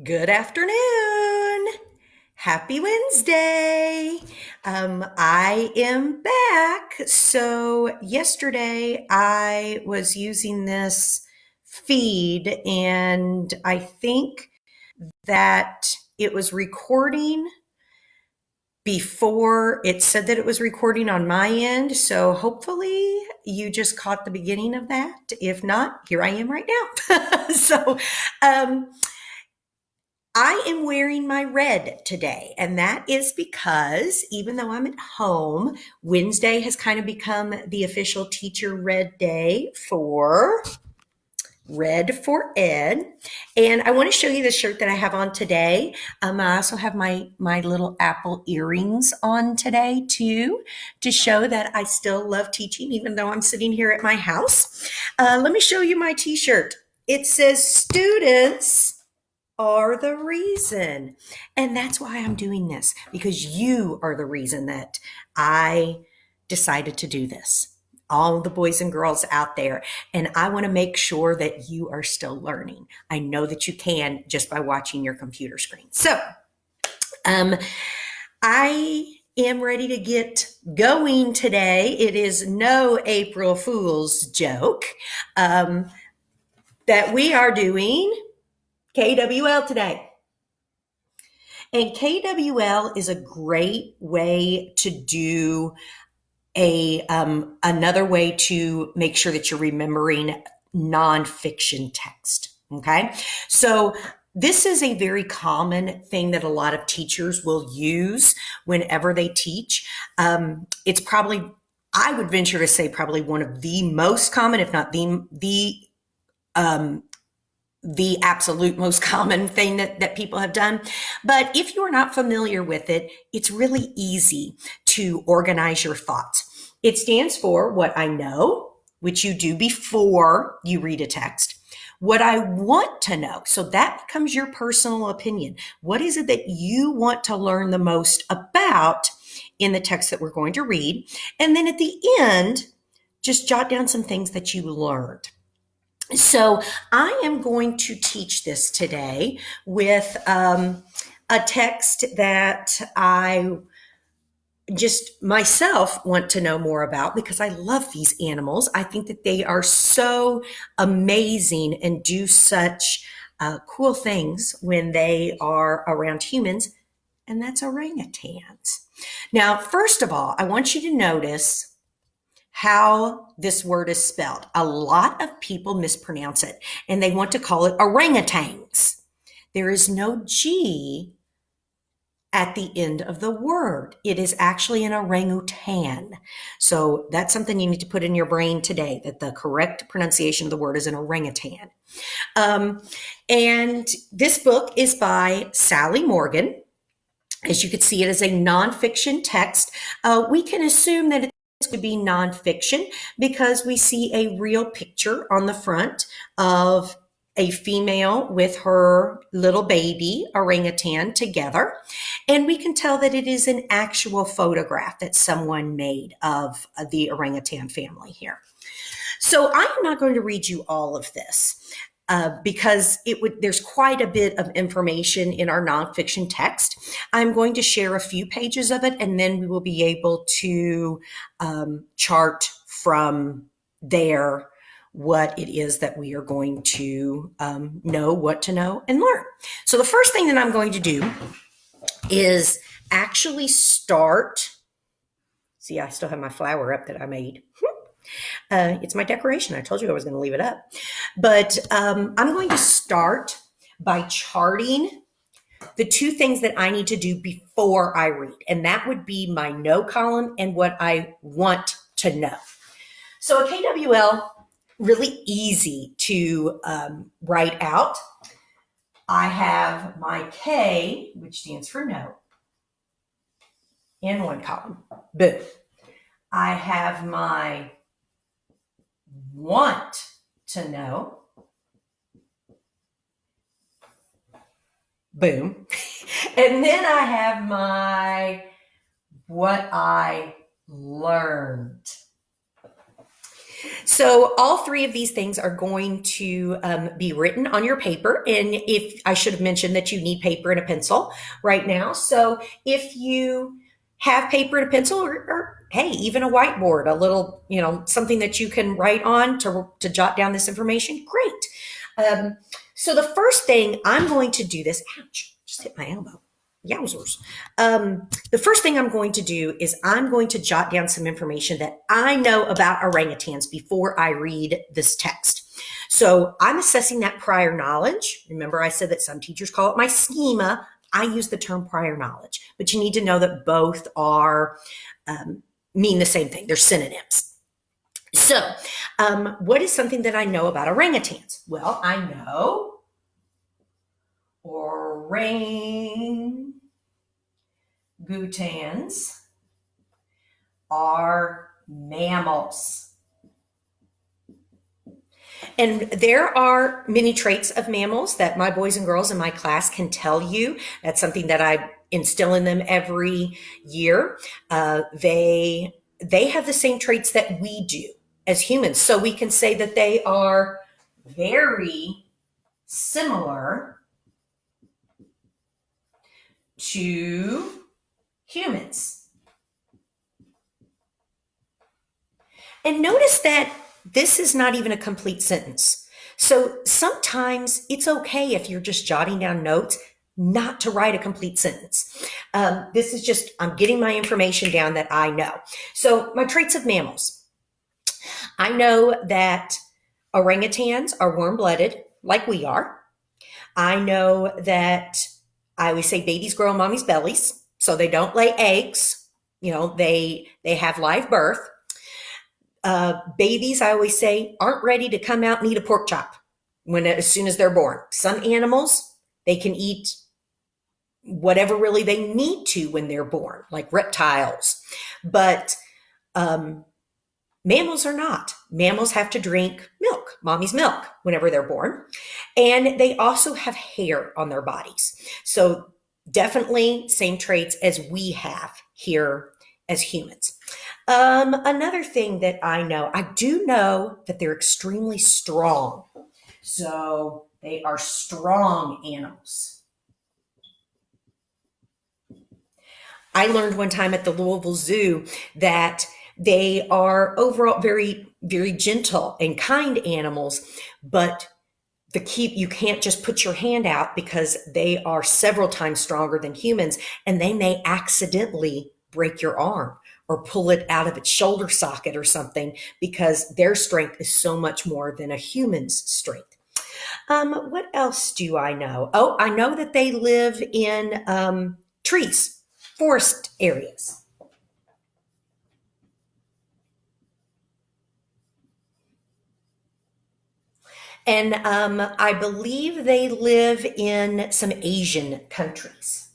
Good afternoon. Happy Wednesday. I am back. So, yesterday I was using this feed, and I think that it was recording before it said that it was recording on my end. So, hopefully, you just caught the beginning of that. If not, here I am right now. Um, I am wearing my red today, and that is because even though I'm at home, Wednesday has kind of become the official teacher red day for Red for Ed. And I want to show you the shirt that I have on today. I also have my little apple earrings on today too, to show that I still love teaching, even though I'm sitting here at my house. Let me show you my t-shirt. It says students are the reason. And that's why I'm doing this, because you are the reason that I decided to do this. All the boys and girls out there. And I want to make sure that you are still learning. I know that you can just by watching your computer screen. So, um, I am ready to get going today. It is no April Fool's joke that we are doing KWL today. And KWL is a great way to do a another way to make sure that you're remembering nonfiction text. Okay, so this is a very common thing that a lot of teachers will use whenever they teach. It's probably, I would venture to say, probably one of the most common, if not um, the absolute most common thing that people have done. But if you're not familiar with it, it's really easy to organize your thoughts. It stands for what I know, which you do before you read a text. What I want to know. So that becomes your personal opinion. What is it that you want to learn the most about in the text that we're going to read? And then at the end, just jot down some things that you learned. So I am going to teach this today with a text that I just myself want to know more about because I love these animals. I think that they are so amazing and do such cool things when they are around humans, and that's orangutans. Now, first of all, I want you to notice how this word is spelled. A lot of people mispronounce it and they want to call it orangutans. There is no G at the end of the word. It is actually an orangutan. So that's something you need to put in your brain today, that the correct pronunciation of the word is an orangutan. And this book is by Sally Morgan. As you can see, it is a nonfiction text. We can assume that it's going to be nonfiction because we see a real picture on the front of a female with her little baby orangutan together. And we can tell that it is an actual photograph that someone made of the orangutan family here. So I am not going to read you all of this. Because there's quite a bit of information in our nonfiction text. I'm going to share a few pages of it, and then we will be able to chart from there what it is that we are going to know, what to know, and learn. So the first thing that I'm going to do is actually start. See, I still have my flower up that I made. It's my decoration. I told you I was going to leave it up. But I'm going to start by charting the two things that I need to do before I read. And that would be my know column and what I want to know. So a KWL, really easy to write out. I have my K, which stands for know, in one column. Boom. I have my want to know. Boom. And then I have my what I learned. So all three of these things are going to be written on your paper. And if I should have mentioned that you need paper and a pencil right now. So if you have paper and a pencil or hey, even a whiteboard, a little, something that you can write on to jot down this information, great. So the first thing I'm going to do this, ouch, just hit my elbow. Yowzers. The first thing I'm going to do is I'm going to jot down some information that I know about orangutans before I read this text. So I'm assessing that prior knowledge. Remember, I said that some teachers call it my schema. I use the term prior knowledge, but you need to know that both are mean the same thing. They're synonyms. So what is something that I know about orangutans? Well, I know orangutans are mammals. And there are many traits of mammals that my boys and girls in my class can tell you. That's something that I instill in them every year. They have the same traits that we do as humans. So we can say that they are very similar to humans. And notice that this is not even a complete sentence. So sometimes it's okay if you're just jotting down notes not to write a complete sentence. This is just, I'm getting my information down that I know. So my traits of mammals. I know that orangutans are warm-blooded like we are. I know that I always say babies grow in mommy's bellies, so they don't lay eggs. They have live birth. Babies, I always say, aren't ready to come out and eat a pork chop as soon as they're born. Some animals, they can eat whatever really they need to when they're born, like reptiles. But mammals are not. Mammals have to drink milk, mommy's milk, whenever they're born. And they also have hair on their bodies. So definitely same traits as we have here as humans. Another thing that I do know that they're extremely strong. So they are strong animals. I learned one time at the Louisville Zoo that they are overall very, very gentle and kind animals, but you can't just put your hand out because they are several times stronger than humans, and they may accidentally break your arm or pull it out of its shoulder socket or something because their strength is so much more than a human's strength. What else do I know? Oh, I know that they live in trees, forest areas. And I believe they live in some Asian countries.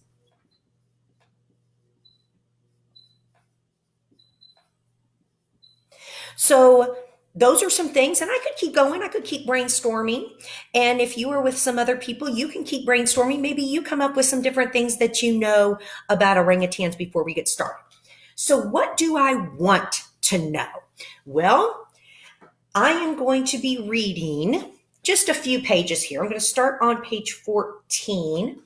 So those are some things, and I could keep going. I could keep brainstorming. And if you are with some other people, you can keep brainstorming. Maybe you come up with some different things that you know about orangutans before we get started. So what do I want to know? Well, I am going to be reading just a few pages here. I'm going to start on page 14.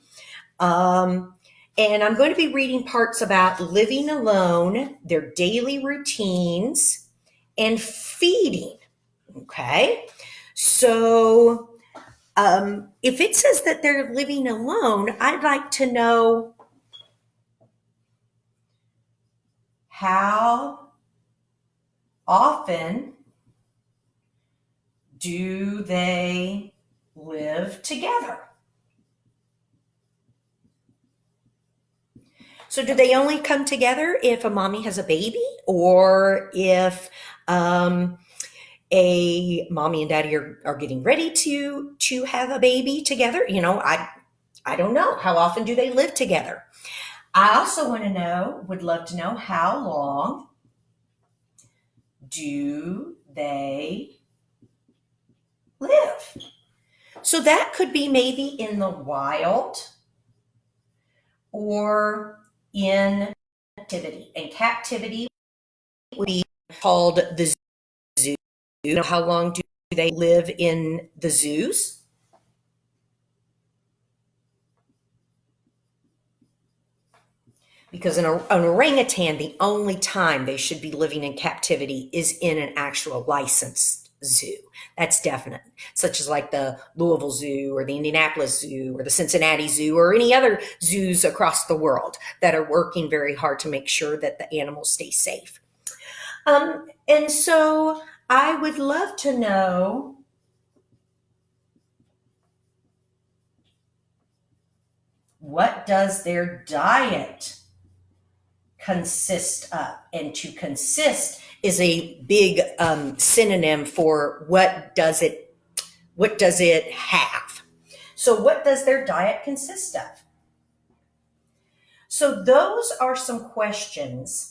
And I'm going to be reading parts about living alone, their daily routines, and feeding. Okay. So if it says that they're living alone, I'd like to know how often do they live together? So do they only come together if a mommy has a baby, or if a mommy and daddy are getting ready to have a baby together? I don't know. How often do they live together? I also would love to know, how long do they live? So that could be maybe in the wild or in captivity. And captivity would be called the zoo. You know how long do they live in the zoos? Because an orangutan, the only time they should be living in captivity is in an actual licensed zoo. That's definite, such as like the Louisville Zoo or the Indianapolis Zoo or the Cincinnati Zoo or any other zoos across the world that are working very hard to make sure that the animals stay safe. And so I would love to know, what does their diet consist of? And to consist is a big synonym for what does it have? So what does their diet consist of? So those are some questions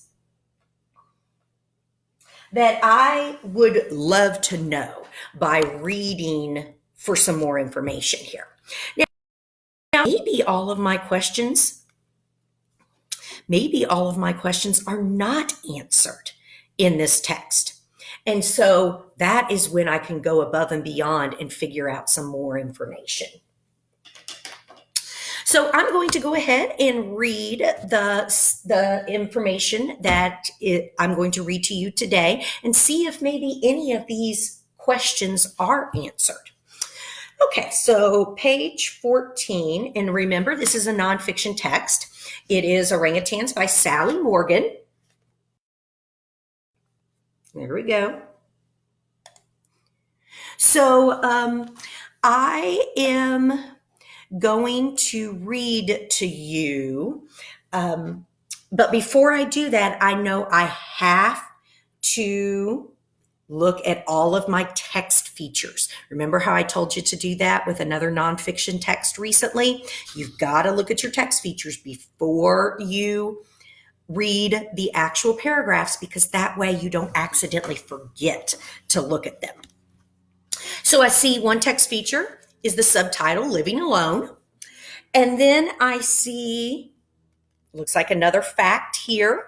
that I would love to know by reading for some more information here. Now maybe all of my questions are not answered in this text. And so that is when I can go above and beyond and figure out some more information. So I'm going to go ahead and read the information that I'm going to read to you today and see if maybe any of these questions are answered. Okay, so page 14, and remember, this is a nonfiction text. It is Orangutans by Sally Morgan. There we go. So I am going to read to you, but before I do that, I know I have to look at all of my text features. Remember how I told you to do that with another nonfiction text recently? You've got to look at your text features before you read the actual paragraphs, because that way you don't accidentally forget to look at them. So I see one text feature is the subtitle, Living Alone. And then I see, looks like another fact here.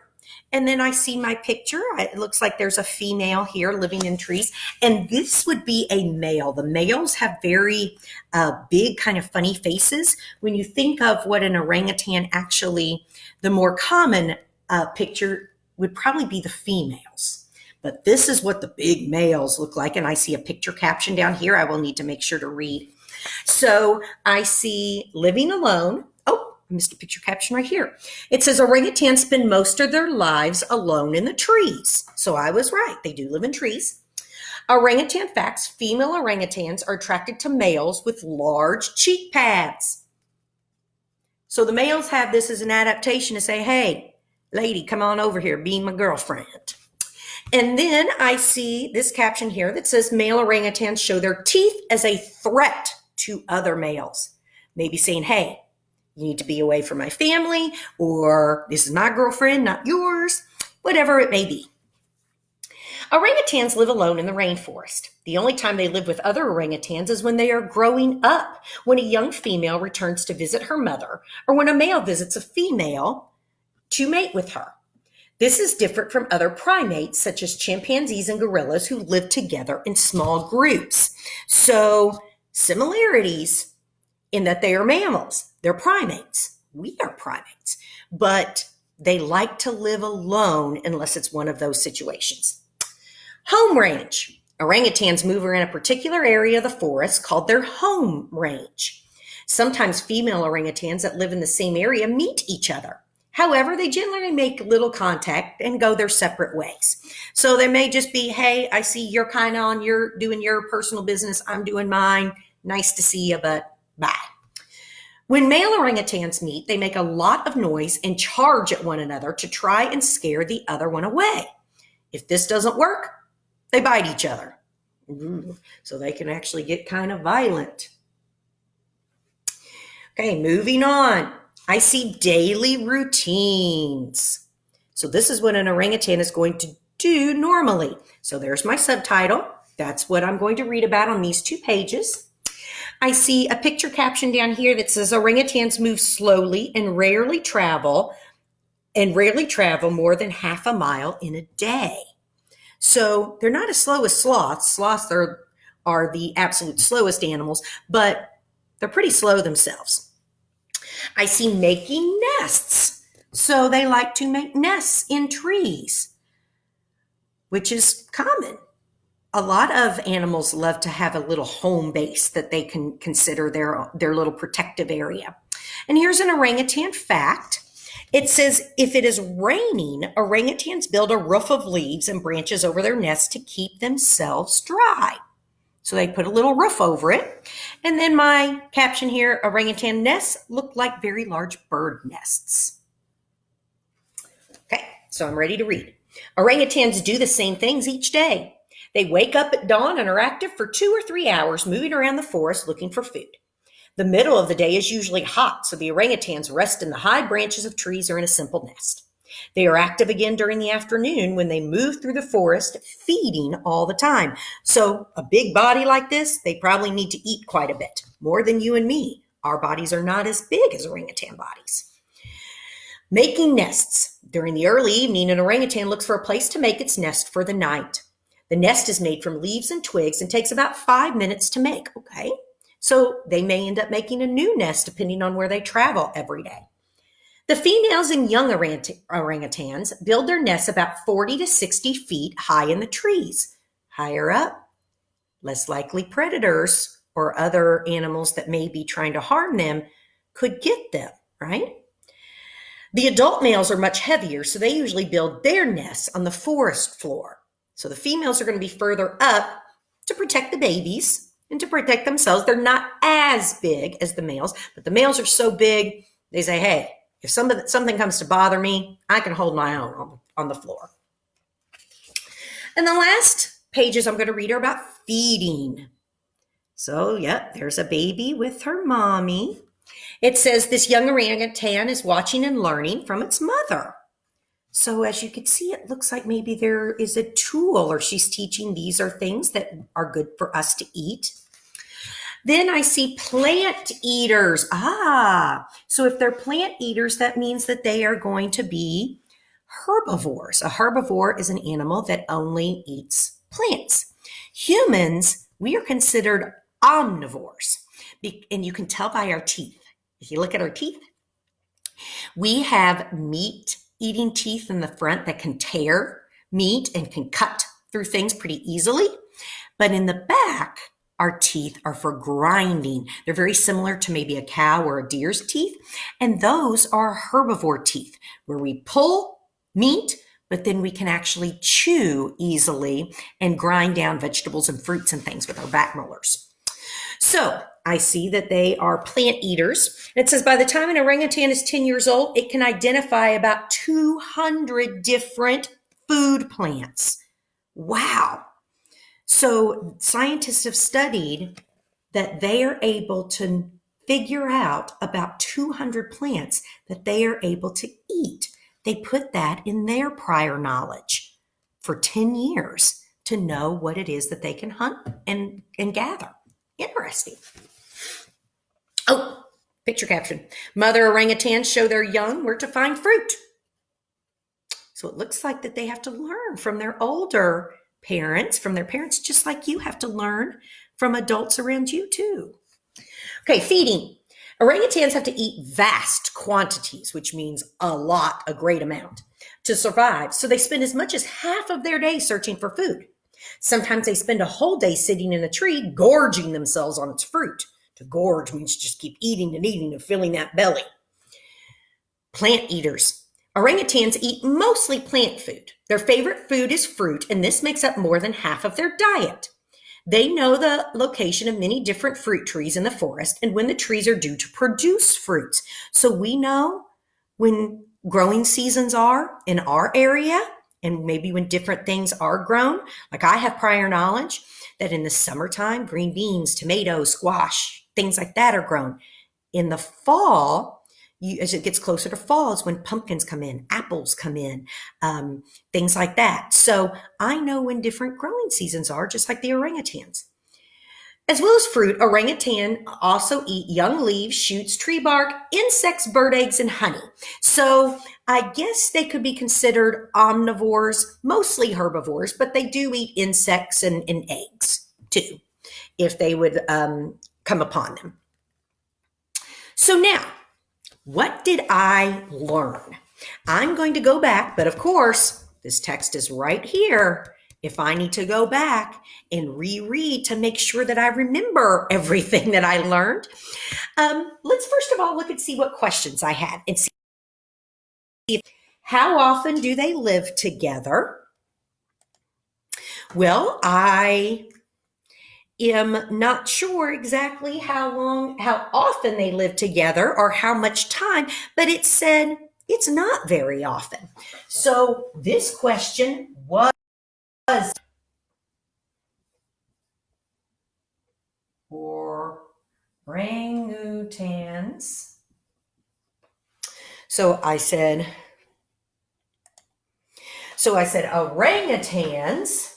And then I see my picture. It looks like there's a female here living in trees. And this would be a male. The males have very big, kind of funny faces. When you think of what an orangutan actually, the more common picture would probably be the females. But this is what the big males look like. And I see a picture caption down here I will need to make sure to read. So I see Living Alone. Oh, I missed a picture caption right here. It says orangutans spend most of their lives alone in the trees. So I was right. They do live in trees. Orangutan facts. Female orangutans are attracted to males with large cheek pads. So the males have this as an adaptation to say, hey, lady, come on over here, be my girlfriend. And then I see this caption here that says male orangutans show their teeth as a threat to other males. Maybe saying, hey, you need to be away from my family, or this is my girlfriend, not yours, whatever it may be. Orangutans live alone in the rainforest. The only time they live with other orangutans is when they are growing up, when a young female returns to visit her mother, or when a male visits a female to mate with her. This is different from other primates, such as chimpanzees and gorillas, who live together in small groups. So similarities in that they are mammals. They're primates. We are primates. But they like to live alone unless it's one of those situations. Home range. Orangutans move around a particular area of the forest called their home range. Sometimes female orangutans that live in the same area meet each other. However, they generally make little contact and go their separate ways. So there may just be, hey, I see you're kind of you're doing your personal business. I'm doing mine. Nice to see you, but bye. When male orangutans meet, they make a lot of noise and charge at one another to try and scare the other one away. If this doesn't work, they bite each other. So they can actually get kind of violent. Okay, moving on. I see daily routines. So this is what an orangutan is going to do normally. So there's my subtitle. That's what I'm going to read about on these 2 pages. I see a picture caption down here that says orangutans move slowly and rarely travel more than half a mile in a day. So they're not as slow as sloths. Sloths are the absolute slowest animals, but they're pretty slow themselves. I see making nests. So they like to make nests in trees, which is common. A lot of animals love to have a little home base that they can consider their little protective area. And here's an orangutan fact. It says if it is raining, orangutans build a roof of leaves and branches over their nests to keep themselves dry. So they put a little roof over it. And then my caption here, orangutan nests look like very large bird nests. Okay, so I'm ready to read. Orangutans do the same things each day. They wake up at dawn and are active for 2 or 3 hours, moving around the forest looking for food. The middle of the day is usually hot, so the orangutans rest in the high branches of trees or in a simple nest. They are active again during the afternoon when they move through the forest, feeding all the time. So a big body like this, they probably need to eat quite a bit, more than you and me. Our bodies are not as big as orangutan bodies. Making nests. During the early evening, an orangutan looks for a place to make its nest for the night. The nest is made from leaves and twigs and takes about 5 minutes to make. Okay, so they may end up making a new nest depending on where they travel every day. The females and young orangutans build their nests about 40 to 60 feet high in the trees. Higher up, less likely predators or other animals that may be trying to harm them could get them, right? The adult males are much heavier, so they usually build their nests on the forest floor. So the females are going to be further up to protect the babies and to protect themselves. They're not as big as the males, but the males are so big, they say, hey, if something comes to bother me, I can hold my own on the floor. And the last pages I'm going to read are about feeding. So, there's a baby with her mommy. It says this young orangutan is watching and learning from its mother. So as you can see, it looks like maybe there is a tool or she's teaching these are things that are good for us to eat. Then I see plant eaters. So if they're plant eaters, that means that they are going to be herbivores. A herbivore is an animal that only eats plants. Humans, we are considered omnivores. And you can tell by our teeth. If you look at our teeth, we have meat-eating teeth in the front that can tear meat and can cut through things pretty easily. But in the back, our teeth are for grinding. They're very similar to maybe a cow or a deer's teeth. And those are herbivore teeth, where we pull meat, but then we can actually chew easily and grind down vegetables and fruits and things with our back molars. So I see that they are plant eaters. It says by the time an orangutan is 10 years old, it can identify about 200 different food plants. Wow. So scientists have studied that they are able to figure out about 200 plants that they are able to eat. They put that in their prior knowledge for 10 years to know what it is that they can hunt and gather. Interesting. Oh, picture caption. Mother orangutans show their young where to find fruit. So it looks like that they have to learn from their older parents, from their parents, just like you have to learn from adults around you too. Okay, feeding. Orangutans have to eat vast quantities, which means a lot, a great amount, to survive. So they spend as much as half of their day searching for food. Sometimes they spend a whole day sitting in a tree, gorging themselves on its fruit. To gorge means just keep eating and eating and filling that belly. Plant eaters. Orangutans eat mostly plant food. Their favorite food is fruit, and this makes up more than half of their diet. They know the location of many different fruit trees in the forest and when the trees are due to produce fruits. So we know when growing seasons are in our area and maybe when different things are grown. Like I have prior knowledge that in the summertime, green beans, tomatoes, squash, things like that are grown. In the fall, as it gets closer to fall is when pumpkins come in, apples come in, things like that. So I know when different growing seasons are, just like the orangutans. As well as fruit, orangutan also eat young leaves, shoots, tree bark, insects, bird eggs, and honey. So I guess they could be considered omnivores, mostly herbivores, but they do eat insects and eggs too, if they would come upon them. So now, what did I learn? I'm going to go back, but of course, this text is right here. If I need to go back and reread to make sure that I remember everything that I learned, let's first of all look and see what questions I had and see how often do they live together. Well, I am not sure exactly how often they live together or how much time, but it said it's not very often. So this question was orangutans. So I said orangutans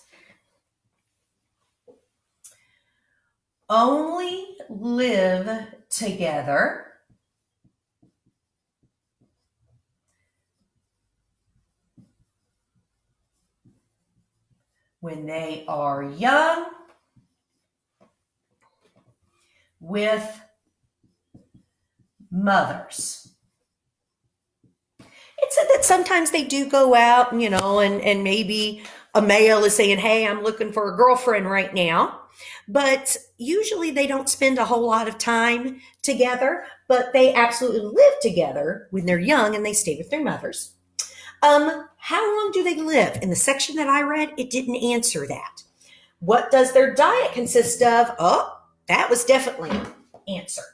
only live together when they are young with mothers. It said that sometimes they do go out, and maybe a male is saying, hey, I'm looking for a girlfriend right now. But usually they don't spend a whole lot of time together, but they absolutely live together when they're young and they stay with their mothers. How long do they live? In the section that I read, it didn't answer that. What does their diet consist of? Oh, that was definitely answered.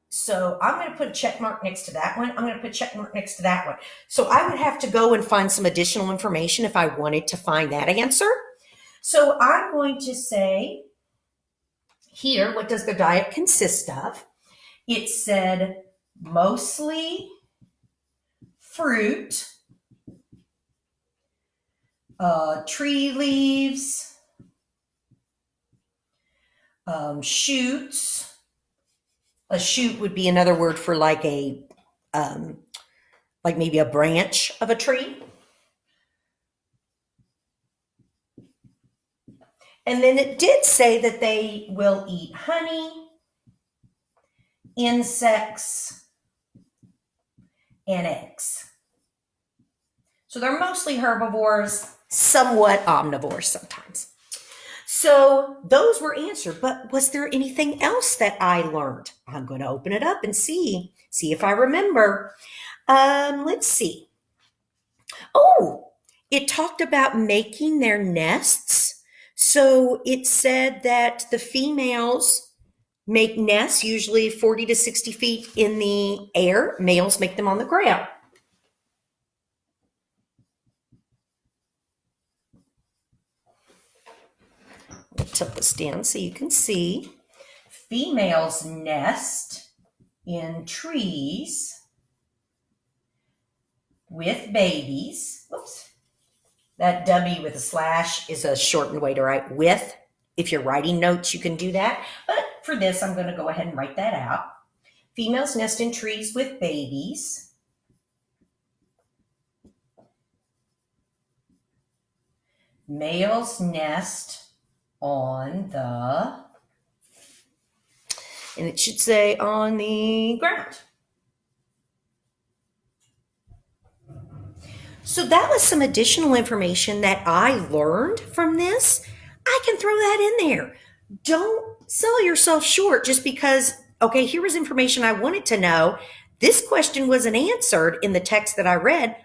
So I'm going to put a check mark next to that one. I'm going to put a check mark next to that one. So I would have to go and find some additional information if I wanted to find that answer. So I'm going to say here, what does their diet consist of? It said mostly fruit, tree leaves, shoots. A shoot would be another word for like maybe a branch of a tree. And then it did say that they will eat honey, insects, and eggs. So they're mostly herbivores, somewhat omnivores sometimes. So those were answered, but was there anything else that I learned? I'm going to open it up and see if I remember. Let's see. Oh, it talked about making their nests. So it said that the females make nests usually 40 to 60 feet in the air. Males make them on the ground. I'll tilt this down so you can see. Females nest in trees with babies. Whoops. That W with a slash is a shortened way to write with. If you're writing notes, you can do that. But for this, I'm going to go ahead and write that out. Females nest in trees with babies. Males nest on the, and it should say on the ground. So that was some additional information that I learned from this. I can throw that in there. Don't sell yourself short just because, okay, here was information I wanted to know. This question wasn't answered in the text that I read,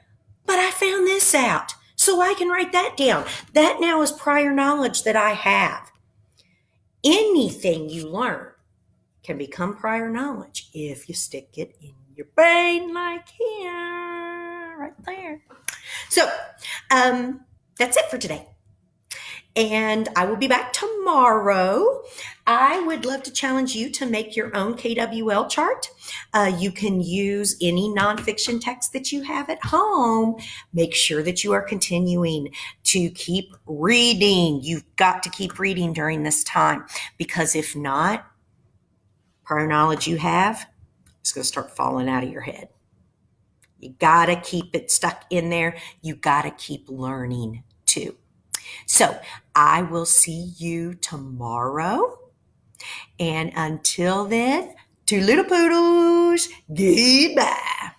but I found this out. So I can write that down. That now is prior knowledge that I have. Anything you learn can become prior knowledge if you stick it in your brain like here, right there. So that's it for today. And I will be back tomorrow. I would love to challenge you to make your own KWL chart. You can use any nonfiction text that you have at home. Make sure that you are continuing to keep reading. You've got to keep reading during this time, because if not, prior knowledge you have is going to start falling out of your head. You got to keep it stuck in there. You got to keep learning too. So I will see you tomorrow. And until then, two little poodles, goodbye.